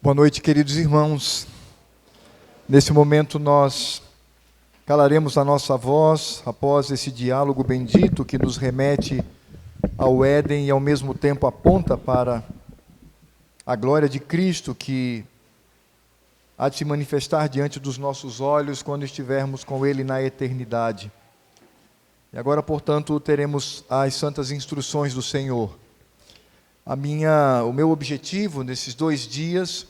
Boa noite, queridos irmãos. Nesse momento nós calaremos a nossa voz após esse diálogo bendito que nos remete ao Éden e ao mesmo tempo aponta para a glória de Cristo que há de se manifestar diante dos nossos olhos quando estivermos com Ele na eternidade. E agora, portanto, teremos as santas instruções do Senhor. O meu objetivo nesses 2 dias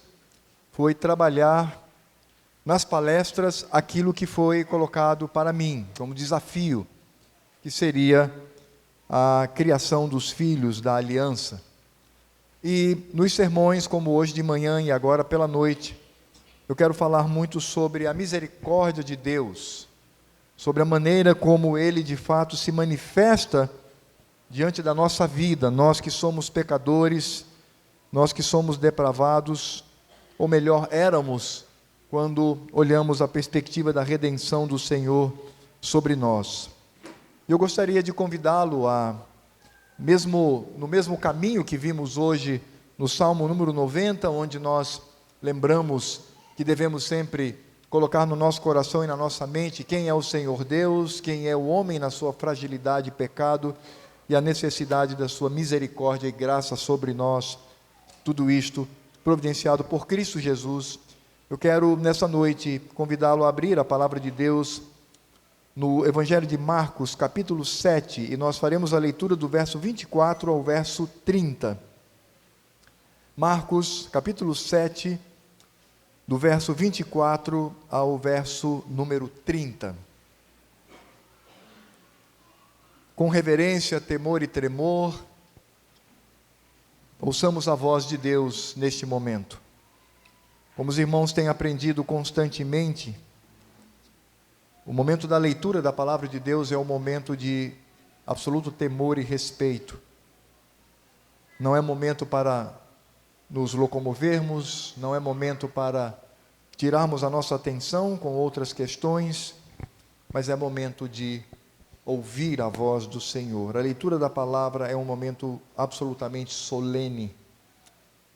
foi trabalhar nas palestras aquilo que foi colocado para mim como desafio, que seria a criação dos filhos da aliança. E nos sermões, como hoje de manhã e agora pela noite, eu quero falar muito sobre a misericórdia de Deus, sobre a maneira como Ele de fato se manifesta diante da nossa vida, nós que somos pecadores, nós que somos depravados, ou melhor, éramos, quando olhamos a perspectiva da redenção do Senhor sobre nós. Eu gostaria de convidá-lo no mesmo caminho que vimos hoje no Salmo número 90, onde nós lembramos que devemos sempre colocar no nosso coração e na nossa mente quem é o Senhor Deus, quem é o homem na sua fragilidade e pecado, e a necessidade da sua misericórdia e graça sobre nós, tudo isto providenciado por Cristo Jesus. Eu quero nessa noite convidá-lo a abrir a palavra de Deus no Evangelho de Marcos, capítulo 7, e nós faremos a leitura do verso 24 ao verso 30. Marcos, capítulo 7, do verso 24 ao verso número 30. Com reverência, temor e tremor, ouçamos a voz de Deus neste momento. Como os irmãos têm aprendido constantemente, o momento da leitura da palavra de Deus é um momento de absoluto temor e respeito. Não é momento para nos locomovermos, não é momento para tirarmos a nossa atenção com outras questões, mas é momento de ouvir a voz do Senhor. A leitura da palavra é um momento absolutamente solene,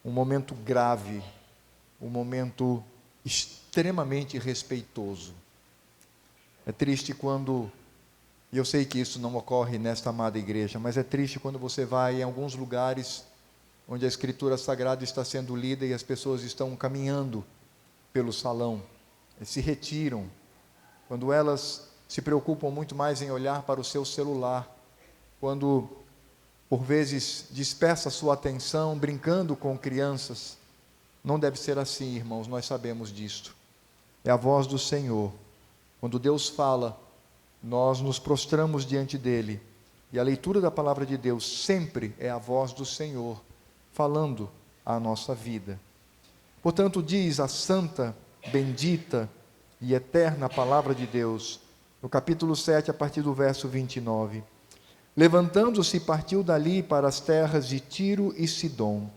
um momento grave, um momento extremamente respeitoso. É triste quando, e eu sei que isso não ocorre nesta amada igreja, mas é triste quando você vai em alguns lugares onde a Escritura Sagrada está sendo lida e as pessoas estão caminhando pelo salão, se retiram, quando elas se preocupam muito mais em olhar para o seu celular, quando, por vezes, dispersa a sua atenção brincando com crianças. Não deve ser assim, irmãos, nós sabemos disto. É a voz do Senhor. Quando Deus fala, nós nos prostramos diante dEle. E a leitura da palavra de Deus sempre é a voz do Senhor, falando à nossa vida. Portanto, diz a santa, bendita e eterna palavra de Deus, no capítulo 7, a partir do verso 29. Levantando-se, partiu dali para as terras de Tiro e Sidom.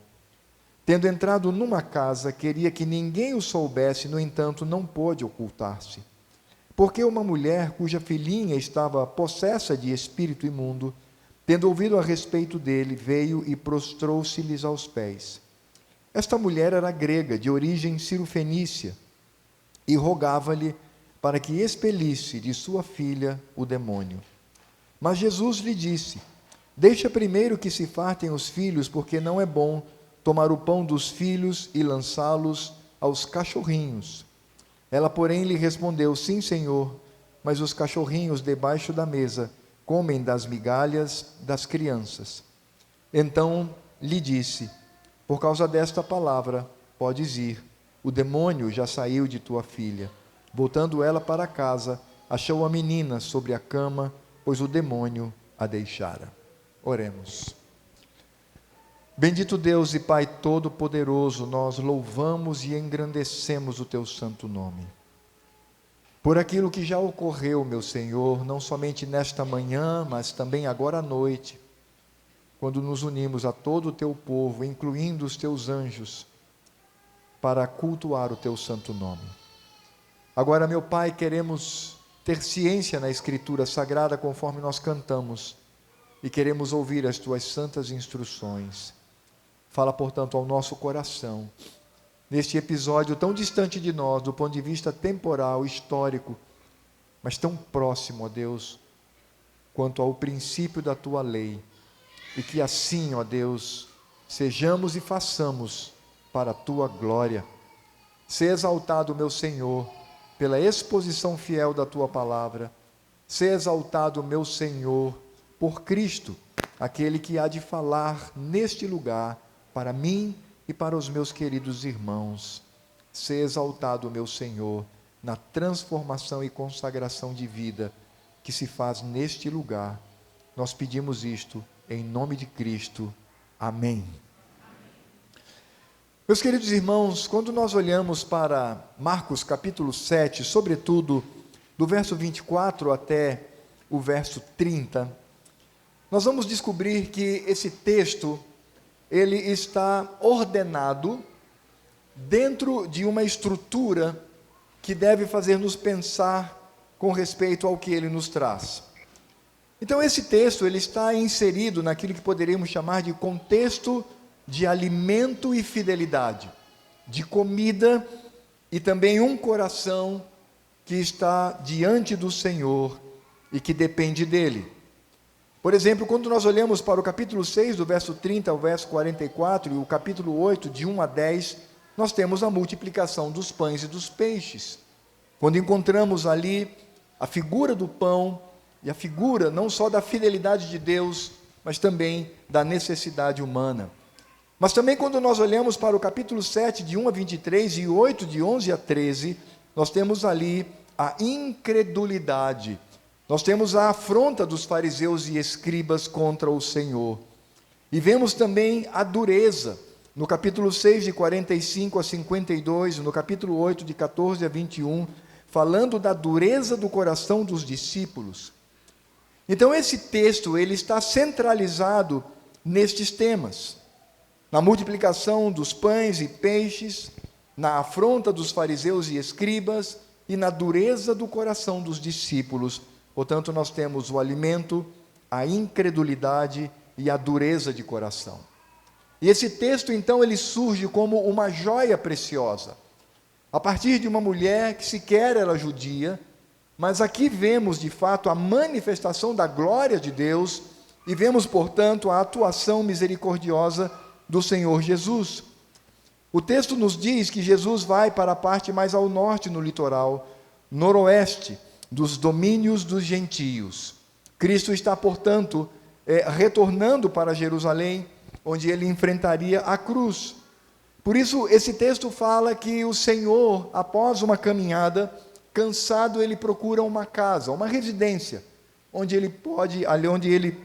Tendo entrado numa casa, queria que ninguém o soubesse, no entanto, não pôde ocultar-se. Porque uma mulher, cuja filhinha estava possessa de espírito imundo, tendo ouvido a respeito dele, veio e prostrou-se-lhes aos pés. Esta mulher era grega, de origem cirofenícia, e rogava-lhe para que expelisse de sua filha o demônio. Mas Jesus lhe disse: deixa primeiro que se fartem os filhos, porque não é bom tomar o pão dos filhos e lançá-los aos cachorrinhos. Ela, porém, lhe respondeu: sim, Senhor, mas os cachorrinhos debaixo da mesa comem das migalhas das crianças. Então lhe disse: por causa desta palavra, podes ir, o demônio já saiu de tua filha. Voltando ela para casa, achou a menina sobre a cama, pois o demônio a deixara. Oremos. Bendito Deus e Pai Todo-Poderoso, nós louvamos e engrandecemos o Teu santo nome. Por aquilo que já ocorreu, meu Senhor, não somente nesta manhã, mas também agora à noite, quando nos unimos a todo o Teu povo, incluindo os Teus anjos, para cultuar o Teu santo nome. Agora, meu Pai, queremos ter ciência na Escritura Sagrada conforme nós cantamos e queremos ouvir as Tuas santas instruções. Fala, portanto, ao nosso coração neste episódio tão distante de nós, do ponto de vista temporal, histórico, mas tão próximo, ó Deus, quanto ao princípio da tua lei, e que assim, ó Deus, sejamos e façamos para a tua glória. Seja exaltado, meu Senhor, pela exposição fiel da tua palavra. Seja exaltado, meu Senhor, por Cristo, aquele que há de falar neste lugar para mim e para os meus queridos irmãos. Seja exaltado, meu Senhor, na transformação e consagração de vida que se faz neste lugar. Nós pedimos isto em nome de Cristo. Amém. Meus queridos irmãos, quando nós olhamos para Marcos capítulo 7, sobretudo do verso 24 até o verso 30, nós vamos descobrir que esse texto, ele está ordenado dentro de uma estrutura que deve fazer-nos pensar com respeito ao que ele nos traz. Então esse texto, ele está inserido naquilo que poderíamos chamar de contexto de alimento e fidelidade, de comida e também um coração que está diante do Senhor e que depende dele. Por exemplo, quando nós olhamos para o capítulo 6, do verso 30 ao verso 44, e o capítulo 8, de 1 a 10, nós temos a multiplicação dos pães e dos peixes. Quando encontramos ali a figura do pão e a figura não só da fidelidade de Deus, mas também da necessidade humana. Mas também quando nós olhamos para o capítulo 7, de 1 a 23, e 8, de 11 a 13, nós temos ali a incredulidade. Nós temos a afronta dos fariseus e escribas contra o Senhor. E vemos também a dureza, no capítulo 6, de 45 a 52, no capítulo 8, de 14 a 21, falando da dureza do coração dos discípulos. Então esse texto, ele está centralizado nestes temas. Na multiplicação dos pães e peixes, na afronta dos fariseus e escribas e na dureza do coração dos discípulos. Portanto, nós temos o alimento, a incredulidade e a dureza de coração. E esse texto, então, ele surge como uma joia preciosa, a partir de uma mulher que sequer era judia, mas aqui vemos, de fato, a manifestação da glória de Deus e vemos, portanto, a atuação misericordiosa do Senhor Jesus. O texto nos diz que Jesus vai para a parte mais ao norte, no litoral noroeste, dos domínios dos gentios. Cristo está, portanto, retornando para Jerusalém, onde ele enfrentaria a cruz. Por isso, esse texto fala que o Senhor, após uma caminhada, cansado, ele procura uma casa, uma residência, onde ele pode, ali onde ele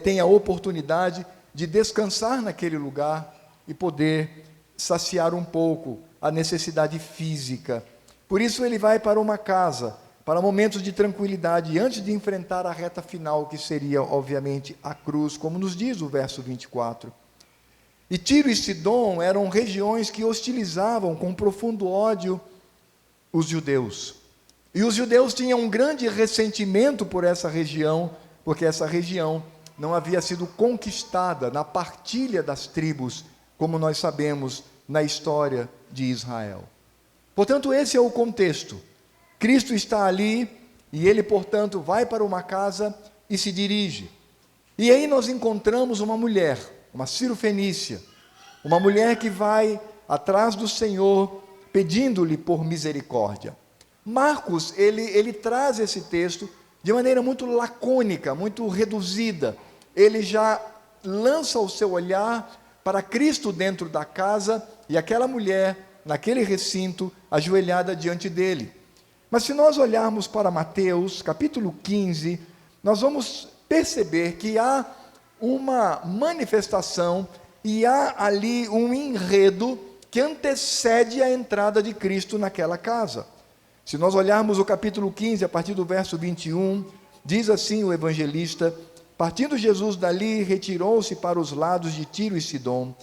tem a oportunidade de descansar naquele lugar e poder saciar um pouco a necessidade física. Por isso ele vai para uma casa, para momentos de tranquilidade, antes de enfrentar a reta final, que seria, obviamente, a cruz, como nos diz o verso 24. E Tiro e Sidom eram regiões que hostilizavam com profundo ódio os judeus. E os judeus tinham um grande ressentimento por essa região, porque essa região não havia sido conquistada na partilha das tribos, como nós sabemos na história de Israel. Portanto, esse é o contexto. Cristo está ali e ele, portanto, vai para uma casa e se dirige. E aí nós encontramos uma mulher, uma cirofenícia, uma mulher que vai atrás do Senhor pedindo-lhe por misericórdia. Marcos, ele traz esse texto de maneira muito lacônica, muito reduzida. Ele já lança o seu olhar para Cristo dentro da casa e aquela mulher, naquele recinto, ajoelhada diante dele. Mas se nós olharmos para Mateus, capítulo 15, nós vamos perceber que há uma manifestação e há ali um enredo que antecede a entrada de Cristo naquela casa. Se nós olharmos o capítulo 15, a partir do verso 21, diz assim o evangelista: partindo Jesus dali, retirou-se para os lados de Tiro e Sidom,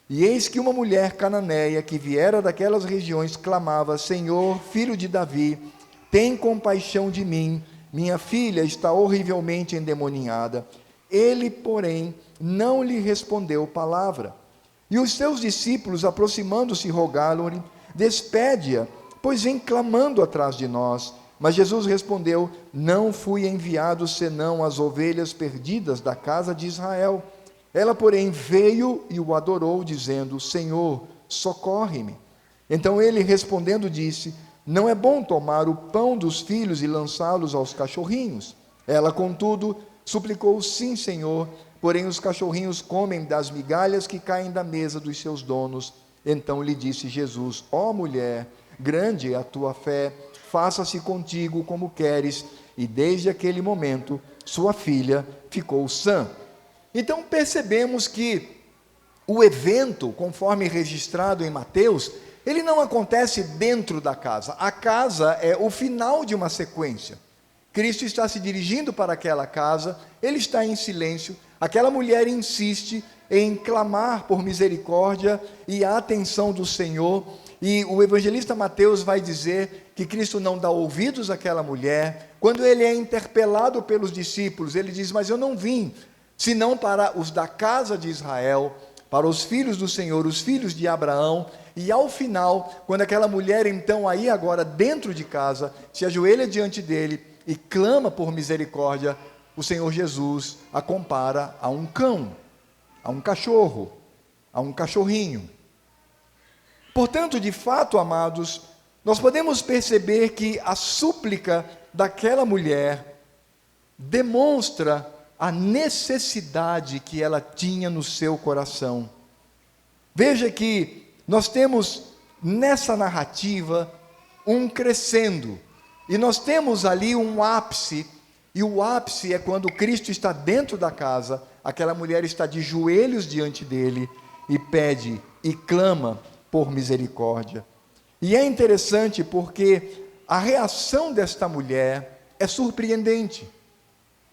e eis que uma mulher cananeia, que viera daquelas regiões, clamava: Senhor, filho de Davi, tem compaixão de mim, minha filha está horrivelmente endemoniada. Ele, porém, não lhe respondeu palavra. E os seus discípulos, aproximando-se, rogaram-lhe: despede-a, pois vem clamando atrás de nós. Mas Jesus respondeu: não fui enviado senão as ovelhas perdidas da casa de Israel. Ela, porém, veio e o adorou, dizendo: Senhor, socorre-me. Então ele, respondendo, disse: não é bom tomar o pão dos filhos e lançá-los aos cachorrinhos. Ela, contudo, suplicou: sim, Senhor, porém os cachorrinhos comem das migalhas que caem da mesa dos seus donos. Então lhe disse Jesus: ó mulher, grande é a tua fé, faça-se contigo como queres. E desde aquele momento, sua filha ficou sã. Então percebemos que o evento, conforme registrado em Mateus, ele não acontece dentro da casa. A casa é o final de uma sequência. Cristo está se dirigindo para aquela casa, ele está em silêncio, aquela mulher insiste em clamar por misericórdia e a atenção do Senhor, e o evangelista Mateus vai dizer que Cristo não dá ouvidos àquela mulher. Quando ele é interpelado pelos discípulos, ele diz: mas eu não vim senão para os da casa de Israel, para os filhos do Senhor, os filhos de Abraão. E ao final, quando aquela mulher então aí agora dentro de casa, se ajoelha diante dele e clama por misericórdia, o Senhor Jesus a compara a um cão, a um cachorro, a um cachorrinho. Portanto, de fato, amados, nós podemos perceber que a súplica daquela mulher demonstra a necessidade que ela tinha no seu coração. Veja que nós temos nessa narrativa um crescendo, e nós temos ali um ápice, e o ápice é quando Cristo está dentro da casa, aquela mulher está de joelhos diante dele e pede e clama por misericórdia. E é interessante porque a reação desta mulher é surpreendente,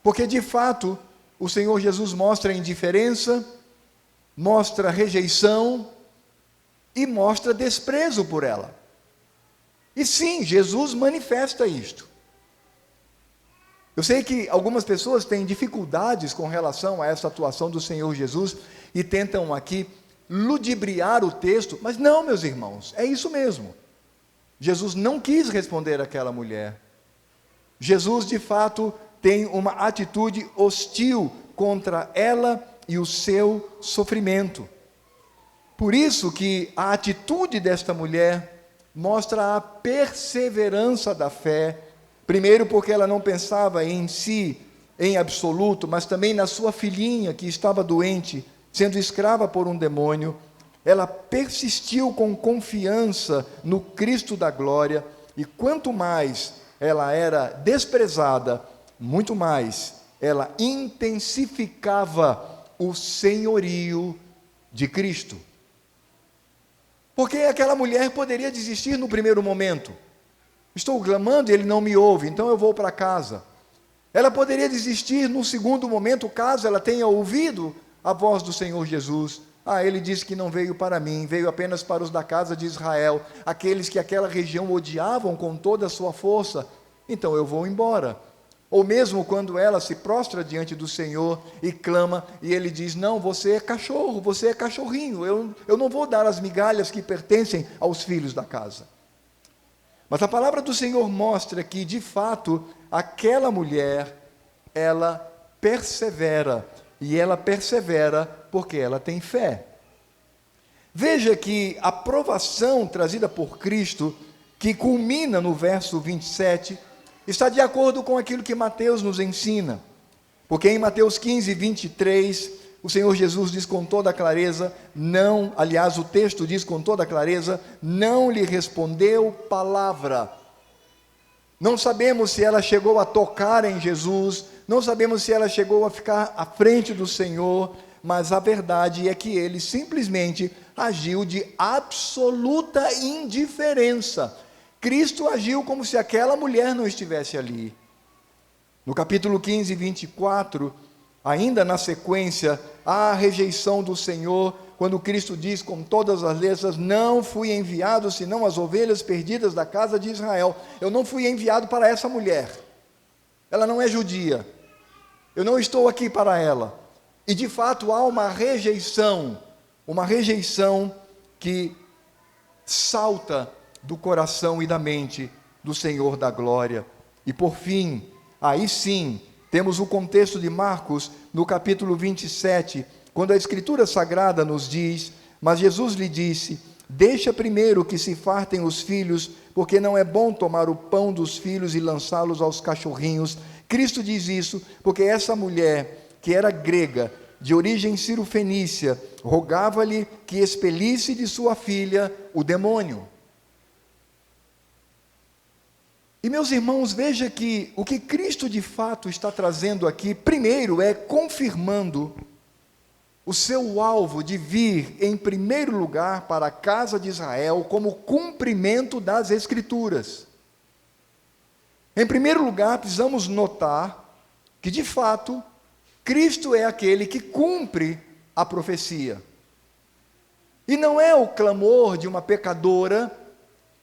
porque de fato o Senhor Jesus mostra indiferença, mostra rejeição e mostra desprezo por ela. E sim, Jesus manifesta isto. Eu sei que algumas pessoas têm dificuldades com relação a essa atuação do Senhor Jesus e tentam aqui ludibriar o texto, mas não, meus irmãos, é isso mesmo. Jesus não quis responder àquela mulher. Jesus, de fato, tem uma atitude hostil contra ela e o seu sofrimento. Por isso que a atitude desta mulher mostra a perseverança da fé, primeiro porque ela não pensava em si, em absoluto, mas também na sua filhinha que estava doente, sendo escrava por um demônio. Ela persistiu com confiança no Cristo da glória, e quanto mais ela era desprezada, muito mais ela intensificava o senhorio de Cristo. Porque aquela mulher poderia desistir no primeiro momento. Estou clamando e ele não me ouve, então eu vou para casa. Ela poderia desistir no segundo momento, caso ela tenha ouvido a voz do Senhor Jesus. Ele disse que não veio para mim, veio apenas para os da casa de Israel, aqueles que aquela região odiavam com toda a sua força. Então eu vou embora. Ou mesmo quando ela se prostra diante do Senhor e clama, e ele diz: não, você é cachorro, você é cachorrinho, eu não vou dar as migalhas que pertencem aos filhos da casa. Mas a palavra do Senhor mostra que, de fato, aquela mulher, ela persevera, e ela persevera porque ela tem fé. Veja que a provação trazida por Cristo, que culmina no verso 27, está de acordo com aquilo que Mateus nos ensina. Porque em Mateus 15, 23, o Senhor Jesus diz com toda a clareza, não, aliás, o texto diz com toda a clareza, não lhe respondeu palavra. Não sabemos se ela chegou a tocar em Jesus, não sabemos se ela chegou a ficar à frente do Senhor, mas a verdade é que ele simplesmente agiu de absoluta indiferença. Cristo agiu como se aquela mulher não estivesse ali. No capítulo 15, 24, ainda na sequência, há a rejeição do Senhor, quando Cristo diz com todas as letras: não fui enviado senão as ovelhas perdidas da casa de Israel. Eu não fui enviado para essa mulher. Ela não é judia. Eu não estou aqui para ela. E de fato há uma rejeição uma rejeição que salta do coração e da mente do Senhor da glória. E por fim, aí sim, temos o contexto de Marcos, no capítulo 27, quando a Escritura Sagrada nos diz: mas Jesus lhe disse: deixa primeiro que se fartem os filhos, porque não é bom tomar o pão dos filhos e lançá-los aos cachorrinhos. Cristo diz isso porque essa mulher, que era grega, de origem cirofenícia, rogava-lhe que expelisse de sua filha o demônio. E meus irmãos, veja que o que Cristo de fato está trazendo aqui, primeiro é confirmando o seu alvo de vir em primeiro lugar para a casa de Israel como cumprimento das Escrituras. Em primeiro lugar, precisamos notar que de fato Cristo é aquele que cumpre a profecia. E não é o clamor de uma pecadora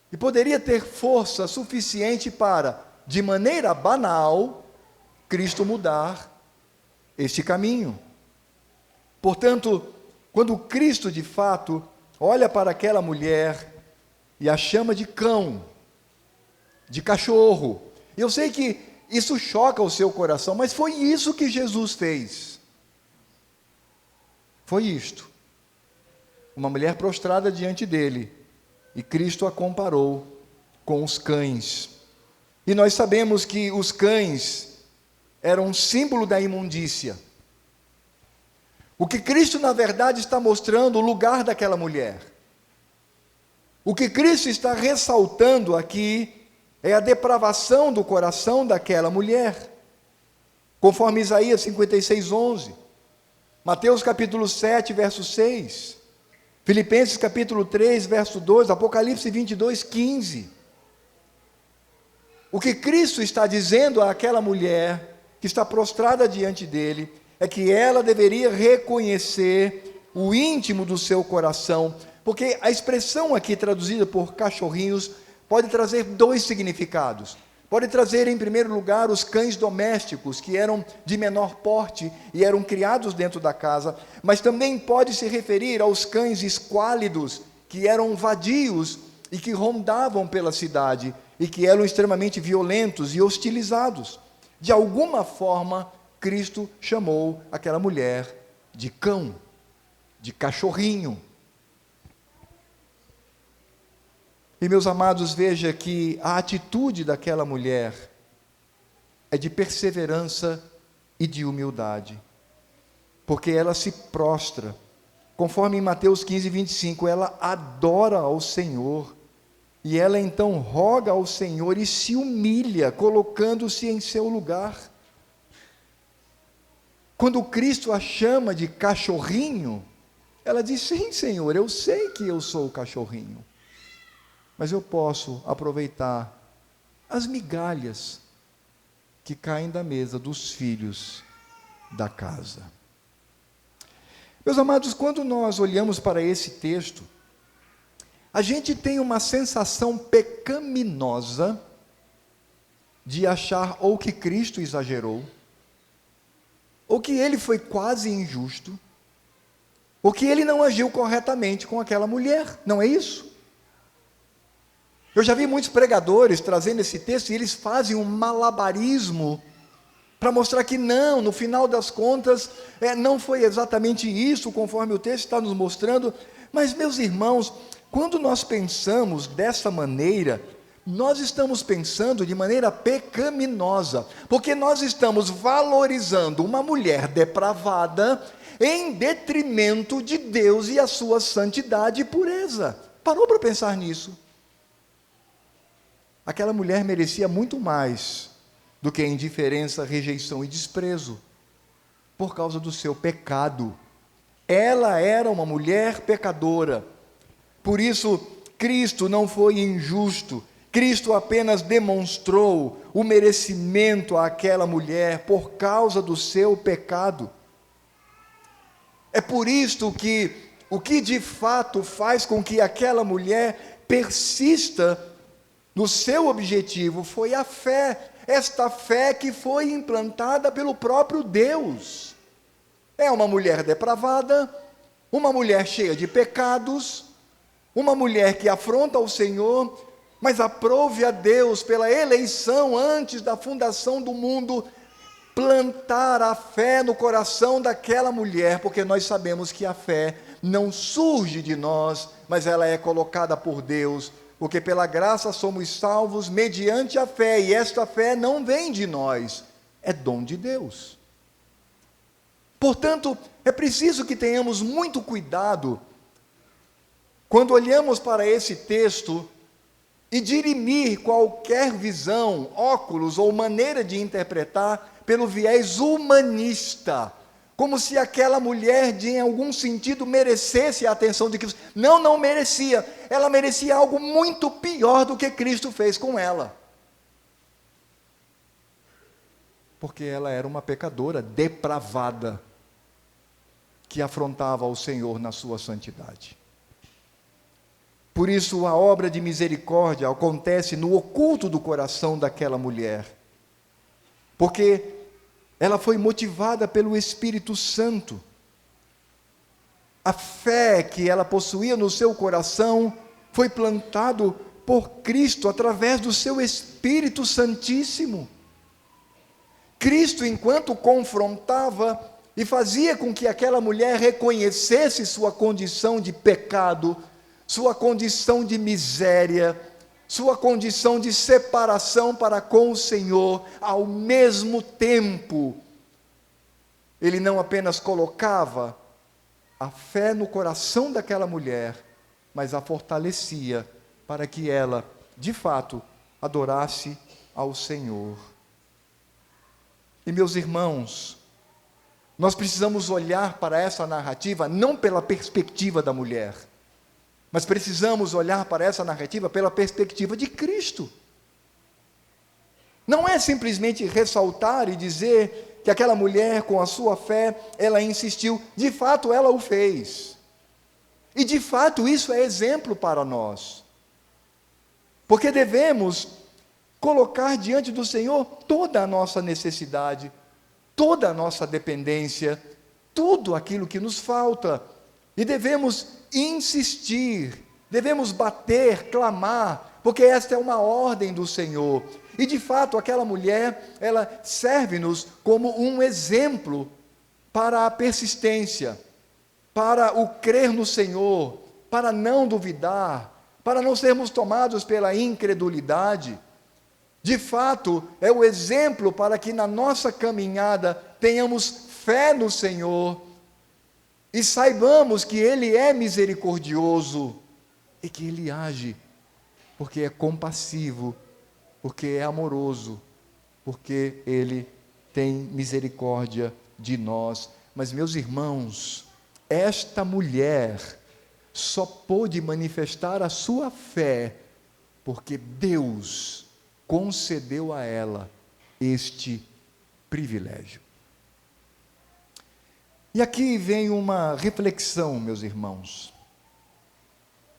que poderia ter força suficiente para, de maneira banal, Cristo mudar este caminho. Portanto, quando Cristo de fato olha para aquela mulher e a chama de cão, de cachorro, eu sei que isso choca o seu coração, mas foi isso que Jesus fez. Foi isto. Uma mulher prostrada diante dele, e Cristo a comparou com os cães. E nós sabemos que os cães eram um símbolo da imundícia. O que Cristo, na verdade, está mostrando o lugar daquela mulher. O que Cristo está ressaltando aqui é a depravação do coração daquela mulher. Conforme Isaías 56:11, Mateus capítulo 7, verso 6, Filipenses capítulo 3, verso 2, Apocalipse 22:15. O que Cristo está dizendo àquela mulher que está prostrada diante dele é que ela deveria reconhecer o íntimo do seu coração, porque a expressão aqui traduzida por cachorrinhos pode trazer dois significados. Pode trazer, em primeiro lugar, os cães domésticos, que eram de menor porte e eram criados dentro da casa, mas também pode se referir aos cães esquálidos, que eram vadios e que rondavam pela cidade, e que eram extremamente violentos e hostilizados. De alguma forma, Cristo chamou aquela mulher de cão, de cachorrinho. E meus amados, veja que a atitude daquela mulher é de perseverança e de humildade, porque ela se prostra, conforme em Mateus 15:25, ela adora ao Senhor, e ela então roga ao Senhor e se humilha, colocando-se em seu lugar. Quando Cristo a chama de cachorrinho, ela diz: sim, Senhor, eu sei que eu sou o cachorrinho, mas eu posso aproveitar as migalhas que caem da mesa dos filhos da casa. Meus amados, quando nós olhamos para esse texto, a gente tem uma sensação pecaminosa de achar ou que Cristo exagerou, ou que ele foi quase injusto, ou que ele não agiu corretamente com aquela mulher, não é isso? Eu já vi muitos pregadores trazendo esse texto e eles fazem um malabarismo para mostrar que não, no final das contas, não foi exatamente isso, conforme o texto está nos mostrando. Mas, meus irmãos, quando nós pensamos dessa maneira, nós estamos pensando de maneira pecaminosa, porque nós estamos valorizando uma mulher depravada em detrimento de Deus e a sua santidade e pureza. Parou para pensar nisso? Aquela mulher merecia muito mais do que indiferença, rejeição e desprezo, por causa do seu pecado. Ela era uma mulher pecadora. Por isso, Cristo não foi injusto. Cristo apenas demonstrou o merecimento àquela mulher por causa do seu pecado. É por isto que o que de fato faz com que aquela mulher persista no seu objetivo foi a fé, esta fé que foi implantada pelo próprio Deus. É uma mulher depravada, uma mulher cheia de pecados, uma mulher que afronta o Senhor, mas aprove a Deus pela eleição antes da fundação do mundo, plantar a fé no coração daquela mulher, porque nós sabemos que a fé não surge de nós, mas ela é colocada por Deus, porque pela graça somos salvos mediante a fé, e esta fé não vem de nós, é dom de Deus. Portanto, é preciso que tenhamos muito cuidado quando olhamos para esse texto e dirimir qualquer visão, óculos ou maneira de interpretar pelo viés humanista, como se aquela mulher, em algum sentido, merecesse a atenção de Cristo. Não, não merecia. Ela merecia algo muito pior do que Cristo fez com ela. Porque ela era uma pecadora depravada, que afrontava o Senhor na sua santidade. Por isso, a obra de misericórdia acontece no oculto do coração daquela mulher, porque ela foi motivada pelo Espírito Santo. A fé que ela possuía no seu coração foi plantado por Cristo através do seu Espírito Santíssimo. Cristo, enquanto confrontava e fazia com que aquela mulher reconhecesse sua condição de pecado, sua condição de miséria, sua condição de separação para com o Senhor, ao mesmo tempo, ele não apenas colocava a fé no coração daquela mulher, mas a fortalecia para que ela, de fato, adorasse ao Senhor. E meus irmãos, nós precisamos olhar para essa narrativa não pela perspectiva da mulher, mas precisamos olhar para essa narrativa pela perspectiva de Cristo. Não é simplesmente ressaltar e dizer que aquela mulher, com a sua fé, ela insistiu. De fato, ela o fez. E de fato, isso é exemplo para nós. Porque devemos colocar diante do Senhor toda a nossa necessidade, toda a nossa dependência, tudo aquilo que nos falta. E devemos insistir, devemos bater, clamar, porque esta é uma ordem do Senhor. E de fato, aquela mulher, ela serve-nos como um exemplo para a persistência, para o crer no Senhor, para não duvidar, para não sermos tomados pela incredulidade. De fato, é o exemplo para que na nossa caminhada tenhamos fé no Senhor e saibamos que Ele é misericordioso e que Ele age porque é compassivo, porque é amoroso, porque Ele tem misericórdia de nós. Mas, meus irmãos, esta mulher só pôde manifestar a sua fé porque Deus concedeu a ela este privilégio. E aqui vem uma reflexão, meus irmãos.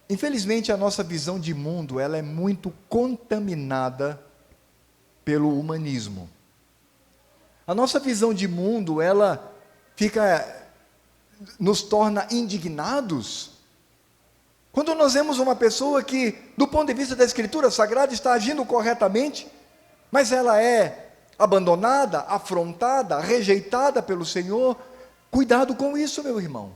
Infelizmente, a nossa visão de mundo, ela é muito contaminada pelo humanismo. A nossa visão de mundo, ela nos torna indignados quando nós vemos uma pessoa que, do ponto de vista da Escritura Sagrada, está agindo corretamente, mas ela é abandonada, afrontada, rejeitada pelo Senhor. Cuidado com isso, meu irmão.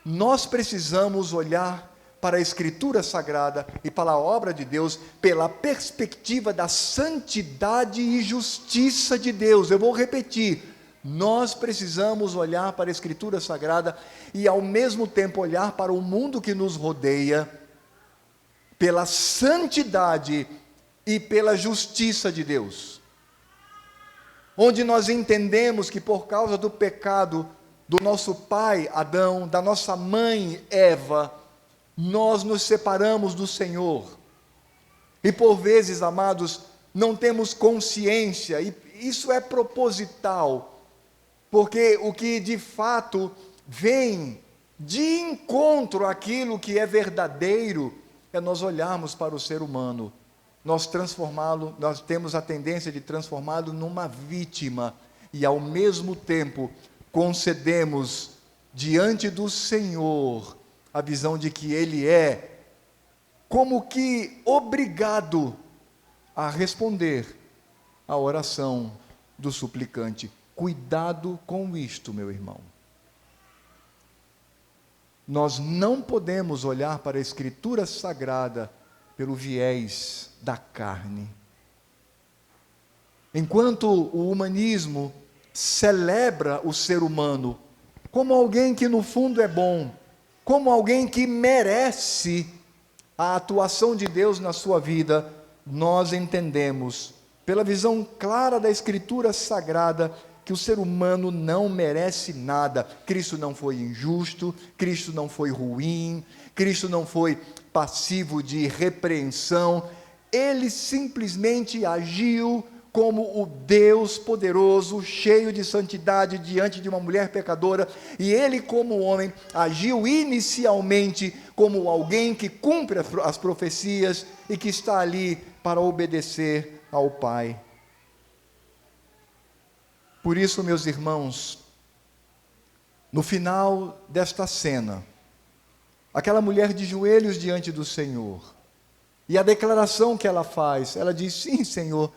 Nós precisamos olhar para a Escritura Sagrada e para a obra de Deus pela perspectiva da santidade e justiça de Deus. Eu vou repetir. Nós precisamos olhar para a Escritura Sagrada e, ao mesmo tempo, olhar para o mundo que nos rodeia pela santidade e pela justiça de Deus. Onde nós entendemos que, por causa do pecado do nosso pai Adão, da nossa mãe Eva, nós nos separamos do Senhor. E por vezes, amados, não temos consciência, e isso é proposital, porque o que de fato vem de encontro àquilo que é verdadeiro, é nós olharmos para o ser humano, nós temos a tendência de transformá-lo numa vítima, e ao mesmo tempo concedemos diante do Senhor a visão de que ele é como que obrigado a responder à oração do suplicante. Cuidado com isto, meu irmão. Nós não podemos olhar para a Escritura Sagrada pelo viés da carne. Enquanto o humanismo celebra o ser humano como alguém que no fundo é bom, como alguém que merece a atuação de Deus na sua vida, nós entendemos, pela visão clara da Escritura Sagrada, que o ser humano não merece nada. Cristo não foi injusto, Cristo não foi ruim, Cristo não foi passivo de repreensão, ele simplesmente agiu como o Deus poderoso, cheio de santidade diante de uma mulher pecadora, e ele como homem agiu inicialmente como alguém que cumpre as profecias e que está ali para obedecer ao Pai. Por isso, meus irmãos, no final desta cena, aquela mulher de joelhos diante do Senhor, e a declaração que ela faz, ela diz: sim, Senhor,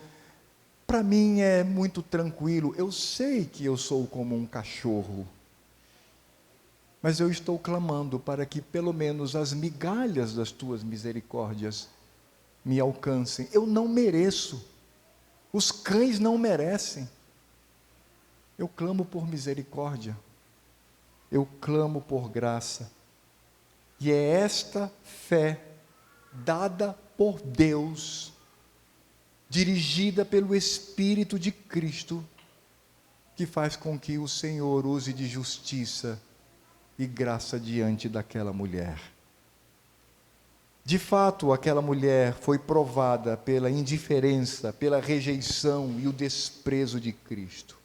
para mim é muito tranquilo, eu sei que eu sou como um cachorro, mas eu estou clamando para que pelo menos as migalhas das tuas misericórdias me alcancem. Eu não mereço, os cães não merecem. Eu clamo por misericórdia, eu clamo por graça, e é esta fé dada por Deus, dirigida pelo Espírito de Cristo, que faz com que o Senhor use de justiça e graça diante daquela mulher. De fato, aquela mulher foi provada pela indiferença, pela rejeição e o desprezo de Cristo.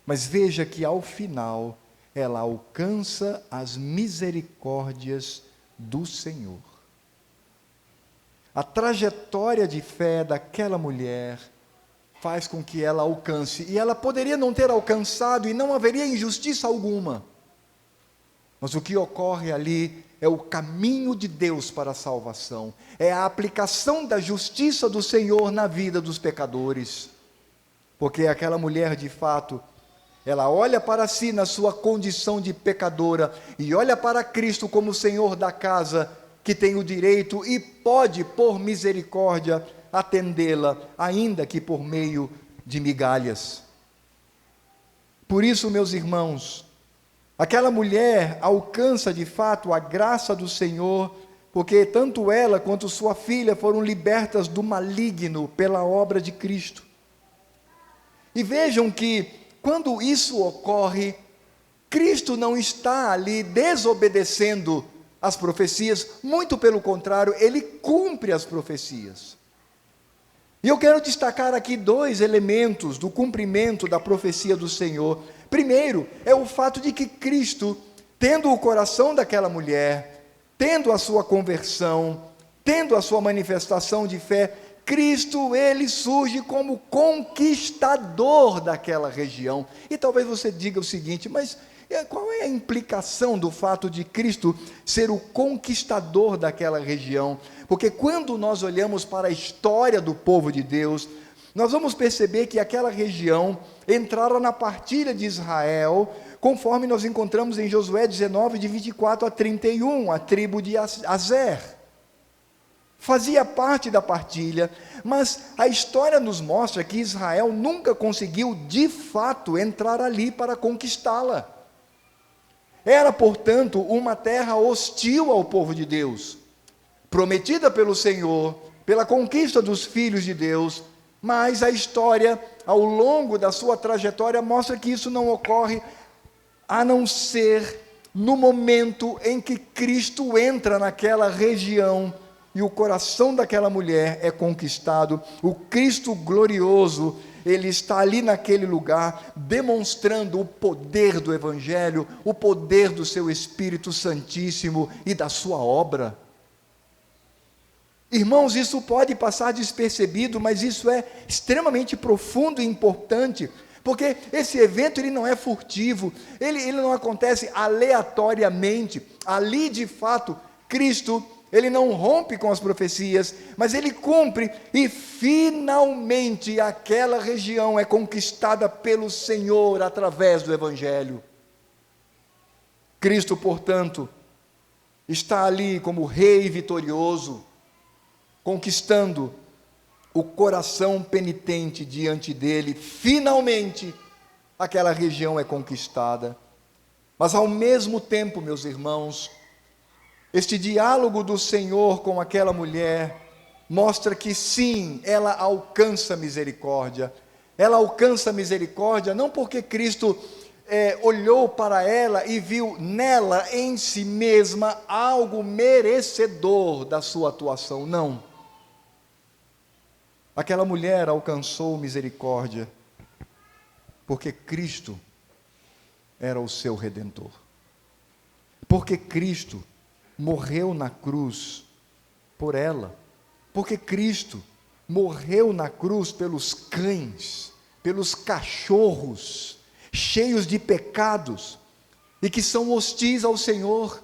Mas veja que ao final, ela alcança as misericórdias do Senhor. A trajetória de fé daquela mulher faz com que ela alcance, e ela poderia não ter alcançado e não haveria injustiça alguma. Mas o que ocorre ali é o caminho de Deus para a salvação, é a aplicação da justiça do Senhor na vida dos pecadores. Porque aquela mulher, de fato, ela olha para si na sua condição de pecadora e olha para Cristo como o Senhor da casa, que tem o direito e pode, por misericórdia, atendê-la, ainda que por meio de migalhas. Por isso, meus irmãos, aquela mulher alcança de fato a graça do Senhor, porque tanto ela quanto sua filha foram libertas do maligno pela obra de Cristo. E vejam que, quando isso ocorre, Cristo não está ali desobedecendo as profecias, muito pelo contrário, ele cumpre as profecias. E eu quero destacar aqui dois elementos do cumprimento da profecia do Senhor. Primeiro, é o fato de que Cristo, tendo o coração daquela mulher, tendo a sua conversão, tendo a sua manifestação de fé, Cristo, ele surge como conquistador daquela região. E talvez você diga o seguinte: mas qual é a implicação do fato de Cristo ser o conquistador daquela região? Porque quando nós olhamos para a história do povo de Deus, nós vamos perceber que aquela região entrara na partilha de Israel, conforme nós encontramos em Josué 19, de 24 a 31, a tribo de Azer. Fazia parte da partilha, mas a história nos mostra que Israel nunca conseguiu de fato entrar ali para conquistá-la. Era, portanto, uma terra hostil ao povo de Deus, prometida pelo Senhor, pela conquista dos filhos de Deus, mas a história, ao longo da sua trajetória, mostra que isso não ocorre, a não ser no momento em que Cristo entra naquela região, e o coração daquela mulher é conquistado. O Cristo glorioso, ele está ali naquele lugar, demonstrando o poder do Evangelho, o poder do seu Espírito Santíssimo e da sua obra. Irmãos, isso pode passar despercebido, mas isso é extremamente profundo e importante, Porque esse evento ele não é furtivo, ele não acontece aleatoriamente. Ali, de fato, Cristo, ele não rompe com as profecias, mas ele cumpre e finalmente aquela região é conquistada pelo Senhor através do Evangelho. Cristo, portanto, está ali como Rei vitorioso, conquistando o coração penitente diante dele. Finalmente, aquela região é conquistada. Mas ao mesmo tempo, meus irmãos, este diálogo do Senhor com aquela mulher mostra que sim, ela alcança misericórdia. Ela alcança misericórdia não porque Cristo olhou para ela e viu nela, em si mesma, algo merecedor da sua atuação, não. Aquela mulher alcançou misericórdia porque Cristo era o seu Redentor. Porque Cristo morreu na cruz por ela. Porque Cristo morreu na cruz pelos cães, pelos cachorros, cheios de pecados e que são hostis ao Senhor.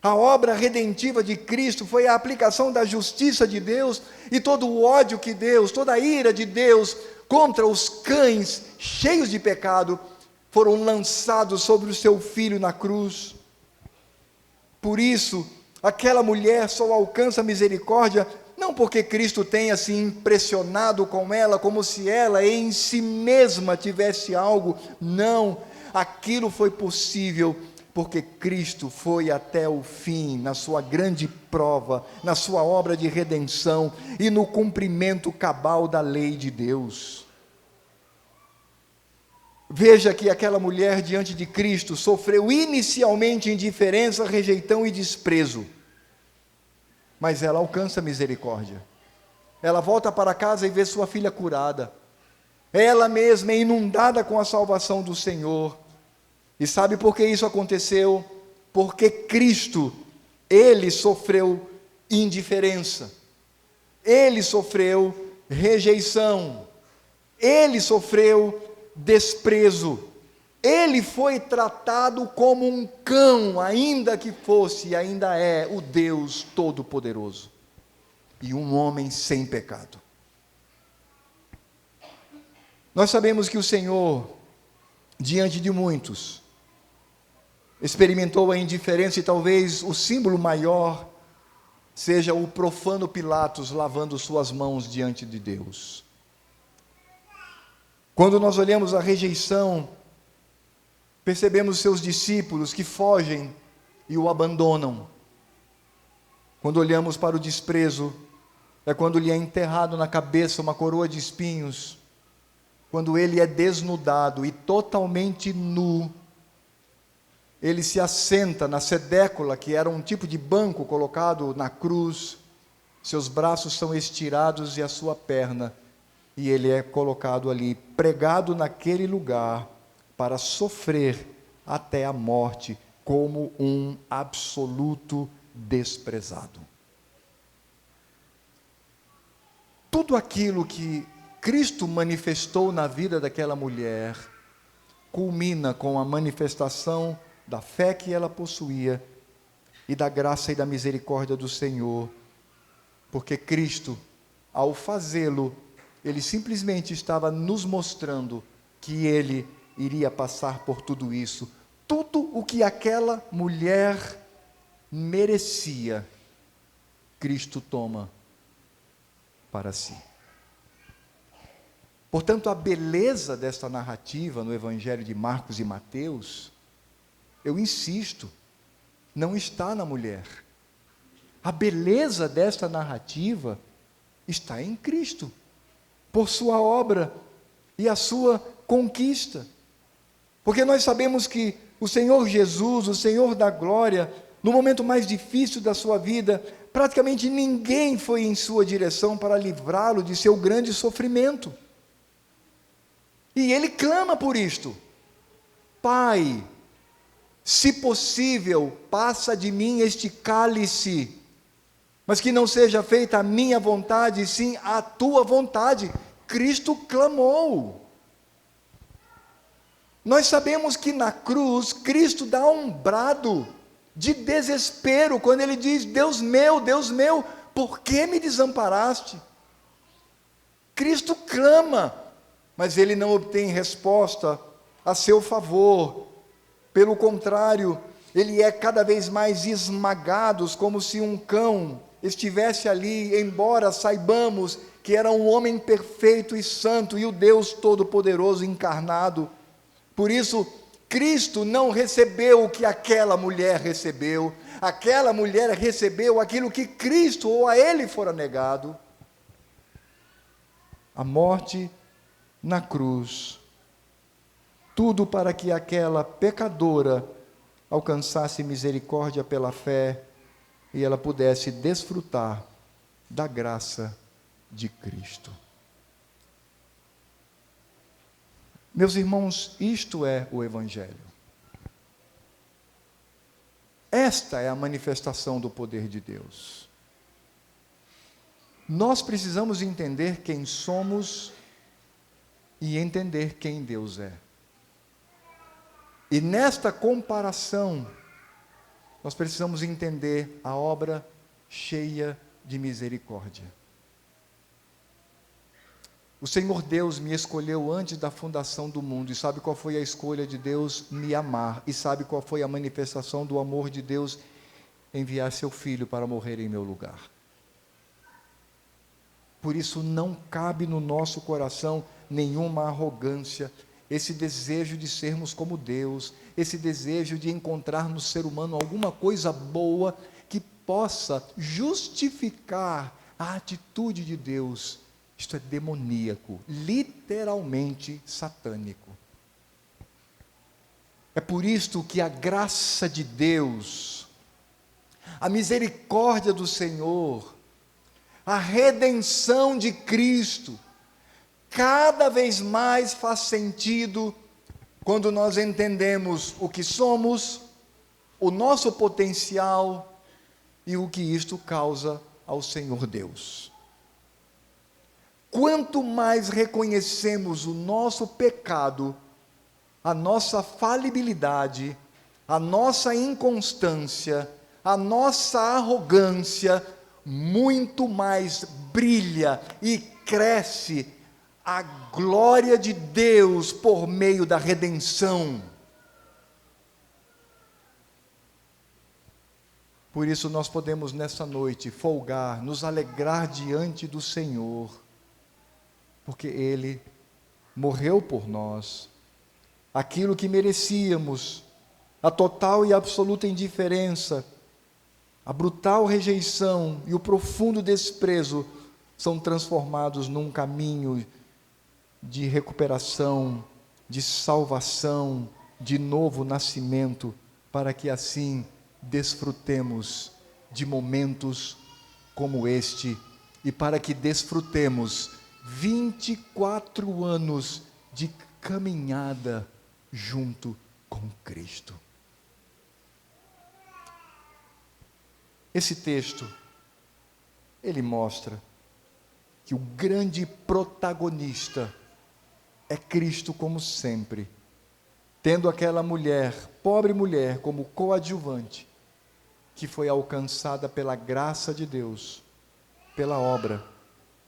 A obra redentiva de Cristo foi a aplicação da justiça de Deus, e todo o ódio que Deus, toda a ira de Deus contra os cães cheios de pecado foram lançados sobre o seu Filho na cruz. Por isso, aquela mulher só alcança misericórdia, não porque Cristo tenha se impressionado com ela, como se ela em si mesma tivesse algo, não, aquilo foi possível porque Cristo foi até o fim, na sua grande prova, na sua obra de redenção e no cumprimento cabal da lei de Deus. Veja que aquela mulher diante de Cristo sofreu inicialmente indiferença, rejeição e desprezo, mas ela alcança misericórdia. Ela volta para casa e vê sua filha curada. Ela mesma é inundada com a salvação do Senhor. E sabe por que isso aconteceu? Porque Cristo, Ele sofreu indiferença, Ele sofreu rejeição, Ele sofreu desprezo, Ele foi tratado como um cão, ainda que fosse e ainda é o Deus Todo-Poderoso, e um homem sem pecado. Nós sabemos que o Senhor, diante de muitos, experimentou a indiferença, e talvez o símbolo maior seja o profano Pilatos lavando suas mãos diante de Deus. Quando nós olhamos a rejeição, percebemos seus discípulos que fogem e o abandonam. Quando olhamos para o desprezo, é quando lhe é enterrado na cabeça uma coroa de espinhos, quando ele é desnudado e totalmente nu. Ele se assenta na sedécula, que era um tipo de banco colocado na cruz, seus braços são estirados e a sua perna, e ele é colocado ali, pregado naquele lugar, para sofrer até a morte, como um absoluto desprezado. Tudo aquilo que Cristo manifestou na vida daquela mulher, culmina com a manifestação da fé que ela possuía e da graça e da misericórdia do Senhor, porque Cristo, ao fazê-lo, Ele simplesmente estava nos mostrando que Ele iria passar por tudo isso, tudo o que aquela mulher merecia, Cristo toma para si. Portanto, a beleza desta narrativa no Evangelho de Marcos e Mateus, eu insisto, não está na mulher. A beleza desta narrativa está em Cristo, por sua obra e a sua conquista. Porque nós sabemos que o Senhor Jesus, o Senhor da glória, no momento mais difícil da sua vida, praticamente ninguém foi em sua direção para livrá-lo de seu grande sofrimento. E ele clama por isto: Pai, se possível, passa de mim este cálice, mas que não seja feita a minha vontade, sim a tua vontade. Cristo clamou. Nós sabemos que na cruz, Cristo dá um brado de desespero, quando ele diz: Deus meu, por que me desamparaste? Cristo clama, mas ele não obtém resposta a seu favor. Pelo contrário, ele é cada vez mais esmagado, como se um cão estivesse ali, embora saibamos que era um homem perfeito e santo, e o Deus Todo-Poderoso encarnado. Por isso, Cristo não recebeu o que aquela mulher recebeu. Aquela mulher recebeu aquilo que Cristo ou a ele fora negado. A morte na cruz. Tudo para que aquela pecadora alcançasse misericórdia pela fé e ela pudesse desfrutar da graça de Cristo. Meus irmãos, isto é o Evangelho. Esta é a manifestação do poder de Deus. Nós precisamos entender quem somos e entender quem Deus é. E nesta comparação, nós precisamos entender a obra cheia de misericórdia. O Senhor Deus me escolheu antes da fundação do mundo, e sabe qual foi a escolha de Deus? Me amar. E sabe qual foi a manifestação do amor de Deus? Enviar seu Filho para morrer em meu lugar. Por isso não cabe no nosso coração nenhuma arrogância, esse desejo de sermos como Deus, esse desejo de encontrar no ser humano alguma coisa boa que possa justificar a atitude de Deus. Isto é demoníaco, literalmente satânico. É por isto que a graça de Deus, a misericórdia do Senhor, a redenção de Cristo, cada vez mais faz sentido quando nós entendemos o que somos, o nosso potencial e o que isto causa ao Senhor Deus. Quanto mais reconhecemos o nosso pecado, a nossa falibilidade, a nossa inconstância, a nossa arrogância, muito mais brilha e cresce a glória de Deus por meio da redenção. Por isso nós podemos nessa noite folgar, nos alegrar diante do Senhor, porque Ele morreu por nós, aquilo que merecíamos, a total e absoluta indiferença, a brutal rejeição e o profundo desprezo são transformados num caminho de recuperação, de salvação, de novo nascimento, para que assim desfrutemos de momentos como este e para que desfrutemos 24 anos de caminhada junto com Cristo. Esse texto, ele mostra que o grande protagonista é Cristo, como sempre, tendo aquela mulher, pobre mulher, como coadjuvante, que foi alcançada pela graça de Deus, pela obra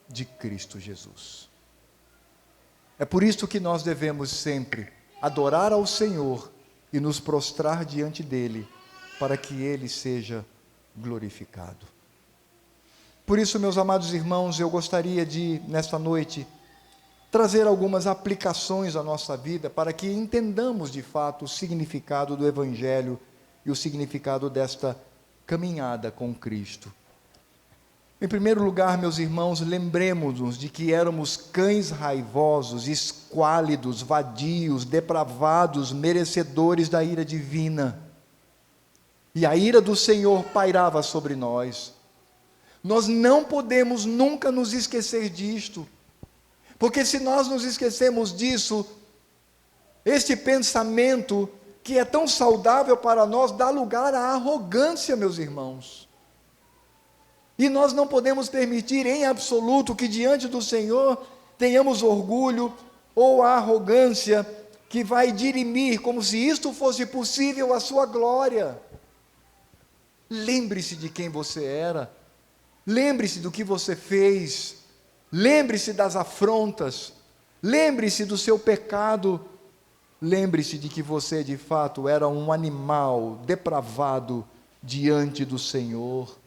de Cristo Jesus. É por isso que nós devemos sempre adorar ao Senhor e nos prostrar diante dEle, para que Ele seja glorificado. Por isso, meus amados irmãos, eu gostaria de, nesta noite, trazer algumas aplicações à nossa vida, para que entendamos de fato o significado do Evangelho e o significado desta caminhada com Cristo. Em primeiro lugar, meus irmãos, lembremos-nos de que éramos cães raivosos, esquálidos, vadios, depravados, merecedores da ira divina. E a ira do Senhor pairava sobre nós. Nós não podemos nunca nos esquecer disto, porque se nós nos esquecemos disso, este pensamento que é tão saudável para nós dá lugar à arrogância, meus irmãos. E nós não podemos permitir em absoluto que diante do Senhor tenhamos orgulho ou a arrogância que vai dirimir, como se isto fosse possível, a sua glória. Lembre-se de quem você era, lembre-se do que você fez, lembre-se das afrontas, lembre-se do seu pecado, lembre-se de que você de fato era um animal depravado diante do Senhor.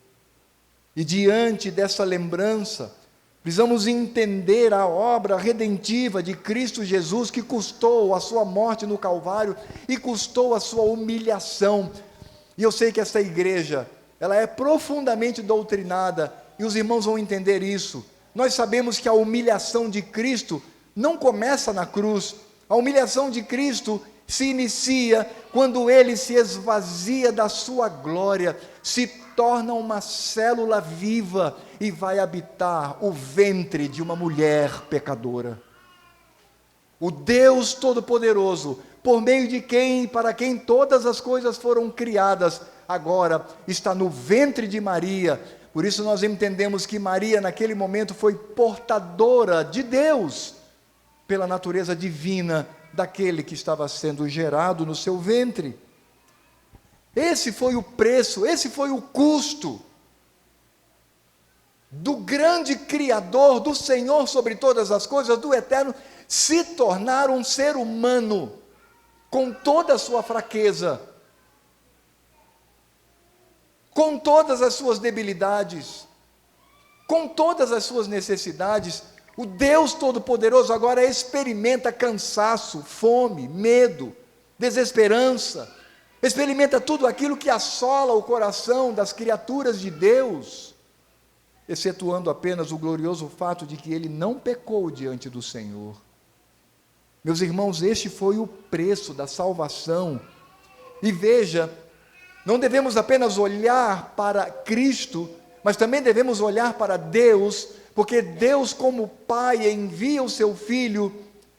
E diante dessa lembrança, precisamos entender a obra redentiva de Cristo Jesus, que custou a sua morte no Calvário e custou a sua humilhação. E eu sei que essa igreja, ela é profundamente doutrinada, e os irmãos vão entender isso. Nós sabemos que a humilhação de Cristo não começa na cruz. A humilhação de Cristo se inicia quando Ele se esvazia da sua glória, se torna uma célula viva e vai habitar o ventre de uma mulher pecadora. O Deus Todo-Poderoso, por meio de quem e para quem todas as coisas foram criadas, agora está no ventre de Maria. Por isso nós entendemos que Maria naquele momento foi portadora de Deus, pela natureza divina daquele que estava sendo gerado no seu ventre. Esse foi o preço, esse foi o custo do grande Criador, do Senhor sobre todas as coisas, do Eterno, se tornar um ser humano, com toda a sua fraqueza, com todas as suas debilidades, com todas as suas necessidades. O Deus Todo-Poderoso agora experimenta cansaço, fome, medo, desesperança, experimenta tudo aquilo que assola o coração das criaturas de Deus, excetuando apenas o glorioso fato de que ele não pecou diante do Senhor. Meus irmãos, este foi o preço da salvação. E veja, não devemos apenas olhar para Cristo, mas também devemos olhar para Deus, porque Deus, como Pai, envia o seu Filho,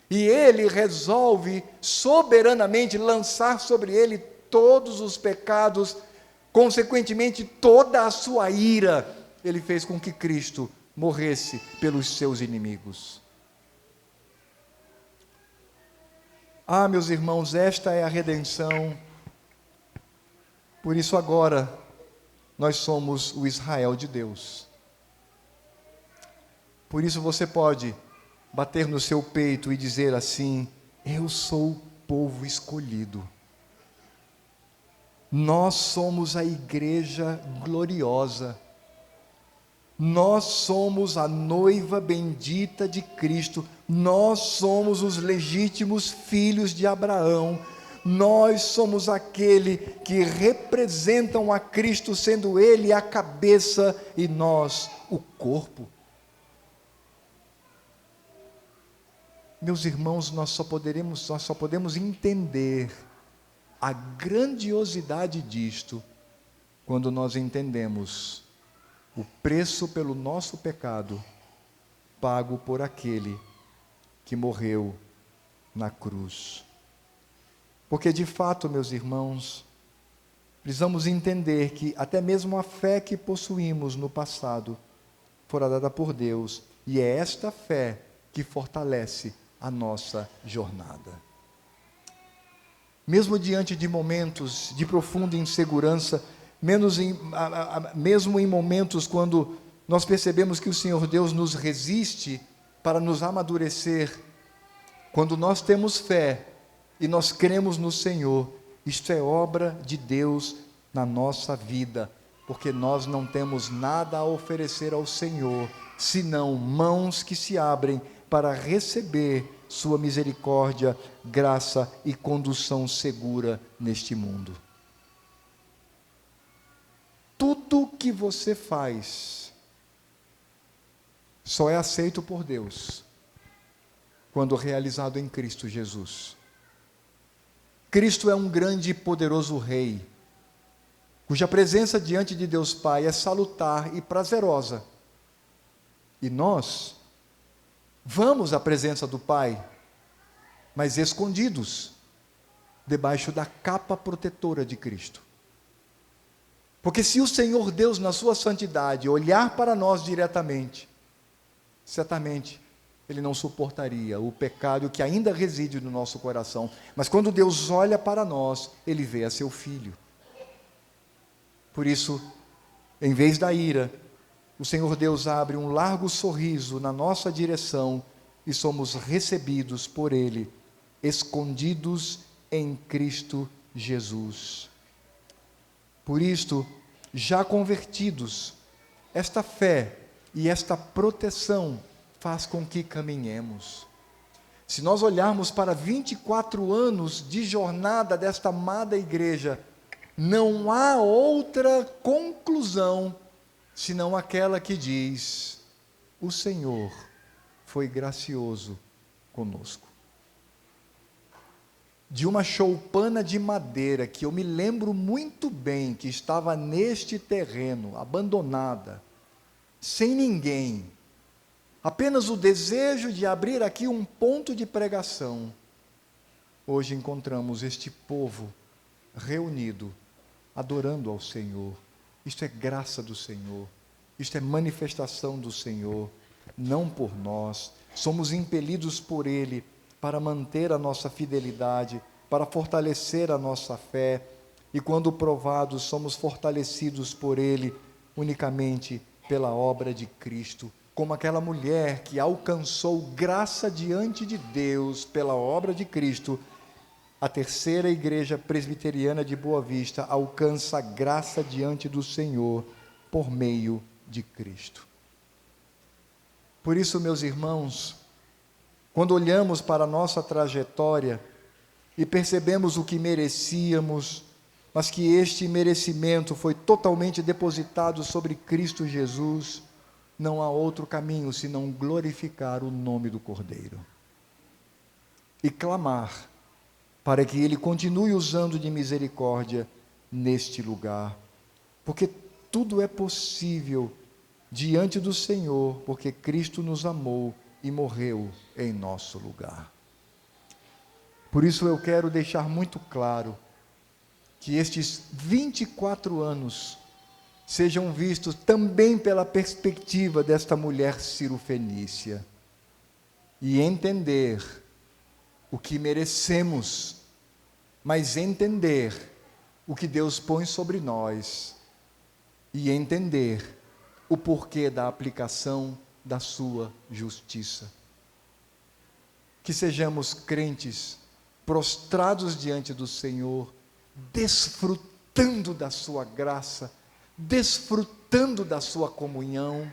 e Ele resolve soberanamente lançar sobre Ele todos os pecados, consequentemente toda a sua ira. Ele fez com que Cristo morresse pelos seus inimigos. Ah, meus irmãos, esta é a redenção. Por isso agora, nós somos o Israel de Deus. Por isso você pode bater no seu peito e dizer assim: eu sou o povo escolhido. Nós somos a igreja gloriosa. Nós somos a noiva bendita de Cristo. Nós somos os legítimos filhos de Abraão. Nós somos aquele que representam a Cristo, sendo Ele a cabeça e nós o corpo. Meus irmãos, nós só podemos entender a grandiosidade disto quando nós entendemos o preço pelo nosso pecado, pago por aquele que morreu na cruz. Porque de fato, meus irmãos, precisamos entender que até mesmo a fé que possuímos no passado fora dada por Deus, e é esta fé que fortalece a nossa jornada. Mesmo diante de momentos de profunda insegurança, mesmo em momentos quando nós percebemos que o Senhor Deus nos resiste para nos amadurecer, quando nós temos fé e nós cremos no Senhor, isto é obra de Deus na nossa vida, porque nós não temos nada a oferecer ao Senhor, senão mãos que se abrem para receber sua misericórdia, graça e condução segura neste mundo. Tudo que você faz só é aceito por Deus quando realizado em Cristo Jesus. Cristo é um grande e poderoso Rei, cuja presença diante de Deus Pai é salutar e prazerosa. E nós vamos à presença do Pai, mas escondidos, debaixo da capa protetora de Cristo. Porque se o Senhor Deus, na sua santidade, olhar para nós diretamente, certamente ele não suportaria o pecado que ainda reside no nosso coração. Mas quando Deus olha para nós, ele vê a seu filho. Por isso, em vez da ira, o Senhor Deus abre um largo sorriso na nossa direção e somos recebidos por ele, escondidos em Cristo Jesus. Por isto, já convertidos, esta fé e esta proteção faz com que caminhemos. Se nós olharmos para 24 anos de jornada desta amada igreja, não há outra conclusão senão aquela que diz: o Senhor foi gracioso conosco. De uma choupana de madeira que eu me lembro muito bem que estava neste terreno, abandonada, sem ninguém, apenas o desejo de abrir aqui um ponto de pregação. Hoje encontramos este povo reunido, adorando ao Senhor. Isto é graça do Senhor, isto é manifestação do Senhor, não por nós. Somos impelidos por Ele para manter a nossa fidelidade, para fortalecer a nossa fé, e quando provados, somos fortalecidos por Ele unicamente pela obra de Cristo, como aquela mulher que alcançou graça diante de Deus pela obra de Cristo. A terceira igreja presbiteriana de Boa Vista alcança graça diante do Senhor por meio de Cristo. Por isso, meus irmãos, quando olhamos para a nossa trajetória e percebemos o que merecíamos, mas que este merecimento foi totalmente depositado sobre Cristo Jesus, não há outro caminho senão glorificar o nome do Cordeiro e clamar para que Ele continue usando de misericórdia neste lugar, porque tudo é possível diante do Senhor, porque Cristo nos amou e morreu em nosso lugar. Por isso eu quero deixar muito claro que estes 24 anos sejam vistos também pela perspectiva desta mulher cirofenícia, e entender o que merecemos, mas entender o que Deus põe sobre nós, e entender o porquê da aplicação da sua justiça. Que sejamos crentes prostrados diante do Senhor, desfrutando da sua graça, desfrutando da sua comunhão,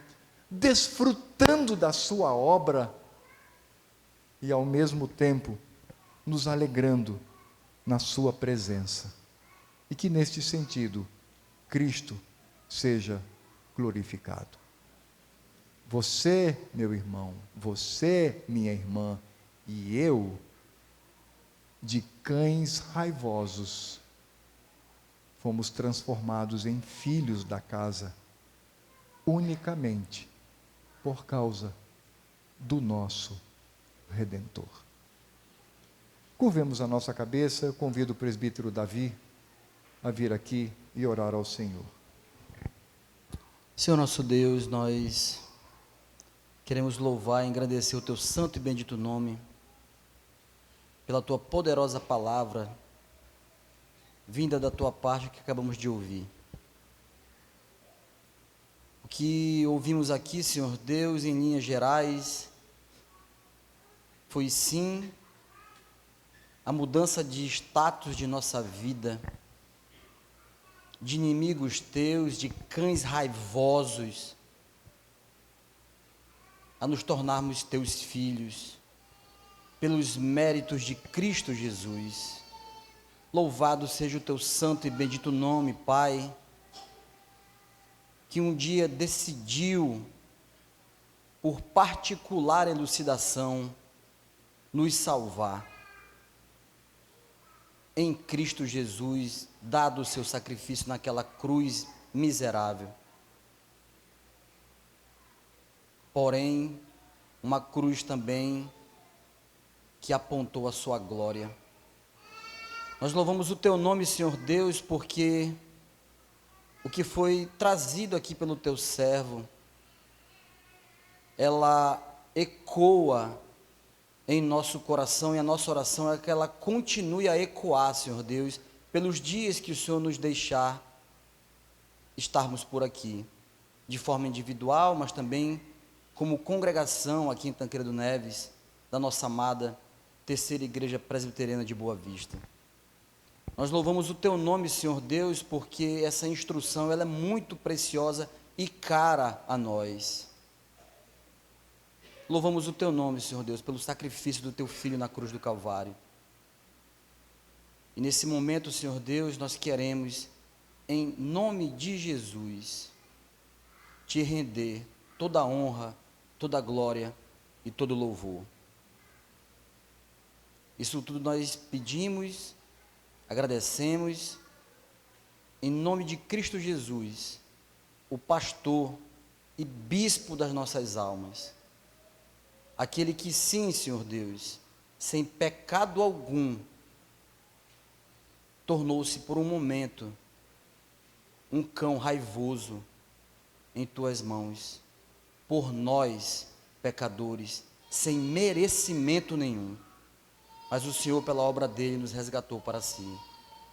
desfrutando da sua obra, e ao mesmo tempo nos alegrando na sua presença. E que neste sentido Cristo seja glorificado. Você, meu irmão, você, minha irmã, e eu, de cães raivosos, fomos transformados em filhos da casa, unicamente por causa do nosso Redentor. Curvemos a nossa cabeça. Eu convido o presbítero Davi a vir aqui e orar ao Senhor. Senhor nosso Deus, nós queremos louvar e engrandecer o Teu santo e bendito nome, pela Tua poderosa palavra, vinda da Tua parte, que acabamos de ouvir. O que ouvimos aqui, Senhor Deus, em linhas gerais, foi sim a mudança de status de nossa vida, de inimigos Teus, de cães raivosos, a nos tornarmos Teus filhos, pelos méritos de Cristo Jesus. Louvado seja o Teu santo e bendito nome, Pai, que um dia decidiu, por particular elucidação, nos salvar. Em Cristo Jesus, dado o seu sacrifício naquela cruz miserável. Porém, uma cruz também que apontou a sua glória. Nós louvamos o Teu nome, Senhor Deus, porque o que foi trazido aqui pelo Teu servo, ela ecoa em nosso coração, e a nossa oração é que ela continue a ecoar, Senhor Deus, pelos dias que o Senhor nos deixar estarmos por aqui, de forma individual, mas também como congregação aqui em Tancredo Neves, da nossa amada Terceira Igreja Presbiteriana de Boa Vista. Nós louvamos o Teu nome, Senhor Deus, porque essa instrução ela é muito preciosa e cara a nós. Louvamos o Teu nome, Senhor Deus, pelo sacrifício do Teu Filho na cruz do Calvário. E nesse momento, Senhor Deus, nós queremos, em nome de Jesus, Te render toda a honra, toda a glória e todo o louvor. Isso tudo nós pedimos, agradecemos, em nome de Cristo Jesus, o pastor e bispo das nossas almas. Aquele que sim, Senhor Deus, sem pecado algum, tornou-se por um momento um cão raivoso em Tuas mãos, por nós, pecadores, sem merecimento nenhum. Mas o Senhor, pela obra dele, nos resgatou para si.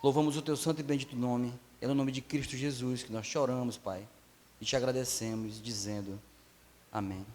Louvamos o Teu santo e bendito nome, é no nome de Cristo Jesus que nós choramos, Pai, e Te agradecemos, dizendo amém.